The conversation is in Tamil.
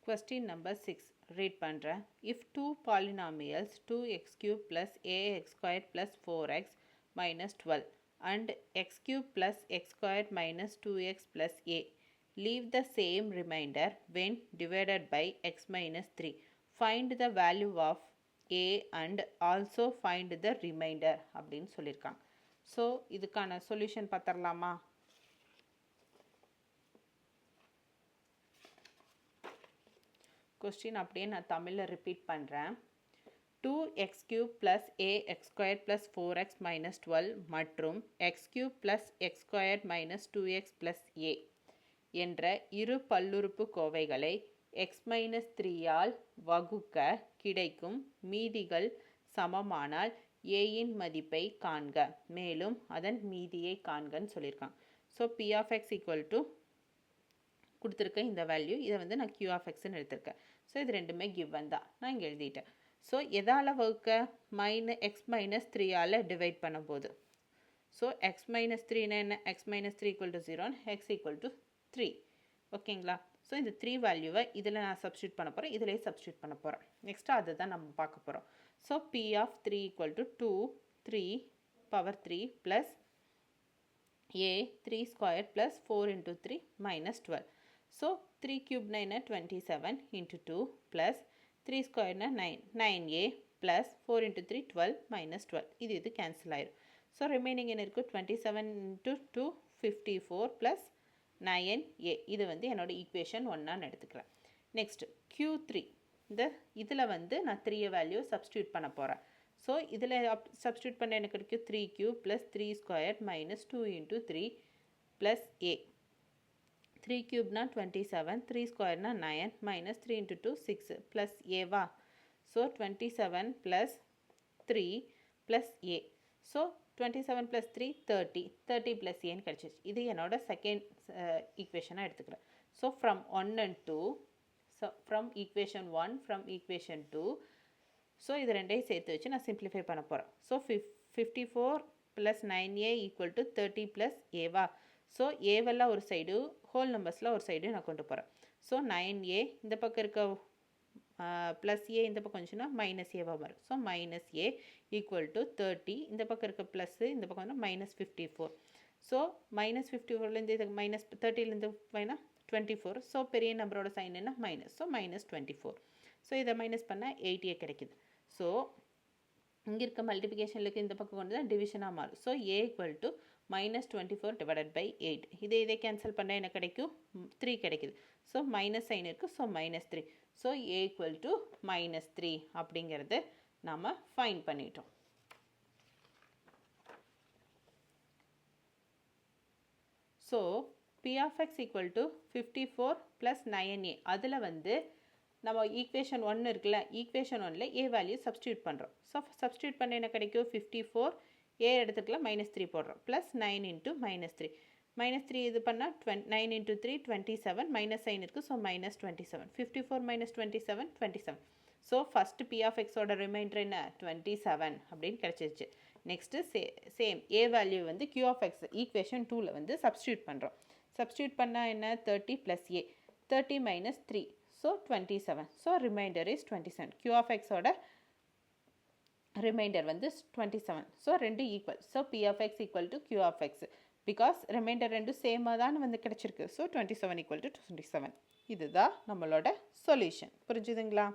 Question number 6. Read பண்ணுறேன். If two polynomials 2x cube plus ax squared plus 4x minus 12 and x cube plus x squared minus 2x plus a leave the same remainder when divided by x minus 3. Find the value of a and also find the remainder அப்படின்னு சொல்லியிருக்காங்க. ஸோ இதுக்கான சொல்யூஷன் பார்த்துடலாமா? கொஸ்டின் அப்படியே நான் தமிழில் ரிப்பீட் பண்ணுறேன். 2x cube plus ax squared plus 4x minus 12 மற்றும் x cube plus x squared minus 2x plus a என்ற இரு பல்லுறுப்பு கோவைகளை x minus 3 ஆல் வகுக்க கிடைக்கும் மீதிகள் சமமானால் a-இன் மதிப்பை காண்க, மேலும் அதன் மீதியை காண்கன்னு சொல்லியிருக்காங்க. So p of x equal to கொடுத்துருக்கேன் இந்த வேல்யூ, இதை வந்து நான் q of xன்னு எடுத்திருக்கேன். ஸோ இது ரெண்டுமே given தான், நான் இங்கே எழுதிட்டேன். ஸோ எதால் வகுக்க? எக்ஸ் மைனஸ் 3ஆல் டிவைட் பண்ணும்போது. ஸோ எக்ஸ் மைனஸ் 3னா என்ன? X minus 3 equal to 0 X equal to 3. ஓகேங்களா? ஸோ இந்த 3 வேல்யூவை இதில் நான் சப்ஸ்டியூட் பண்ண போகிறேன், இதிலே சப்ஸ்டியூட் பண்ண போகிறேன். நெக்ஸ்ட்டு அதை தான் நம்ம பார்க்க போகிறோம். So p of 3 equal to 2 3 power 3 plus a 3 square plus 4 into 3 minus 12. So 3 cube என்ன? 27 into 2 plus 3 ஸ்கொயர்னா 9a plus 4 into 3 12 minus 12. இது கேன்சல் ஆயிரும். ஸோ ரிமைனிங் என்ன இருக்குது? 27 இன்ட்டு 2 54 ப்ளஸ் 9a. இது வந்து என்னோட ஈக்குவேஷன் 1 எடுத்துக்கிறேன். Next q3. இதில் வந்து நான் 3 வேல்யூ சப்ஸ்டியூட் பண்ண போகிறேன். ஸோ இதில் சப்ஸ்டியூட் பண்ண எனக்கு கிடைக்கும் 3q plus 3 square minus 2 into 3 plus a. 3 cube-na 27, 3 square-na 9, minus 3 into 2, 6, plus a-va. So, 27 plus 3 plus a. So, 27 plus 3, 30. 30 plus a-ன்னு கிடைச்சிச்சு. இது என்னோட செகண்ட் ஈக்குவேஷனாக எடுத்துக்கிறேன். So, from 1 and 2, so, from equation 1, from equation 2, so, இது ரெண்டையும் சேர்த்து வச்சு நான் சிம்பிளிஃபை பண்ண போகிறேன். So, 54 plus 9a equal to 30 plus a-va. So ஏவெல்லாம் ஒரு சைடு, ஹோல் நம்பர்ஸில் ஒரு சைடு நான் கொண்டு போகிறேன். ஸோ 9a இந்த பக்கம் இருக்க ப்ளஸ் ஏ இந்த பக்கம் வந்துச்சுன்னா மைனஸ் ஏவாக வரும். So minus A equal to 30, இந்த பக்கம் இருக்க ப்ளஸ்ஸு இந்த பக்கம் வந்து மைனஸ் 54. ஸோ மைனஸ் 54லேருந்து இது மைனஸ் 30லேருந்து வேணால் 24. ஸோ பெரிய நம்பரோட சைன் என்ன? மைனஸ். So minus 24. ஸோ இதை மைனஸ் பண்ணால் 8a கிடைக்குது. ஸோ இங்கே இருக்க மல்டிபிகேஷனுக்கு இந்த பக்கம் கொண்டு தான் டிவிஷனாக மாறும். So A equal to minus 24 divided by 8. இதை கேன்சல் பண்ண என்ன கிடைக்கும்? 3 கிடைக்குது. ஸோ மைனஸ் சைன் இருக்குது. So minus 3. So A equal to minus 3 அப்படிங்கிறது நம்ம ஃபைன் பண்ணிட்டோம். So p of x equal to 54 plus 9a. அதில் வந்து நம்ம ஈக்குவேஷன் 1 இருக்குல்ல, ஈக்குவேஷன் 1ல் a வேல்யூ சப்ஸ்டியூட் பண்ணுறோம். ஸோ சப்ஸ்டியூட் பண்ண என்ன கிடைக்கும்? 54 a எடுத்துக்கலாம், மைனஸ் 3 போடுறோம், ப்ளஸ் 9 இன்ட்டு மைனஸ் 3. மைனஸ் 3 இது பண்ணால் 9 இன்ட்டு 3 27, மைனஸ் சைன் இருக்குது. So minus 27. 54 minus 27 27. So first p of x-ஓட ரிமைண்டர் என்ன? 27 அப்படின்னு கிடச்சிருச்சு. நெக்ஸ்ட்டு சேம் a வேல்யூ வந்து q of x ஈக்குவேஷன் 2ல் வந்து சப்ஸ்டியூட் பண்ணுறோம். சப்ஸ்டியூட் பண்ணால் என்ன? 30 plus a. 30 minus 3. So 27. So remainder is 27. q of x-ஓட remainder வந்து 27. ஸோ ரெண்டு equal. So p of x equal to q of x. Because remainder ரெண்டும் சேமாக தான் வந்து கிடச்சிருக்கு. So 27 equal to 27. இதுதான் நம்மளோட சொல்யூஷன். புரிஞ்சுதுங்களா?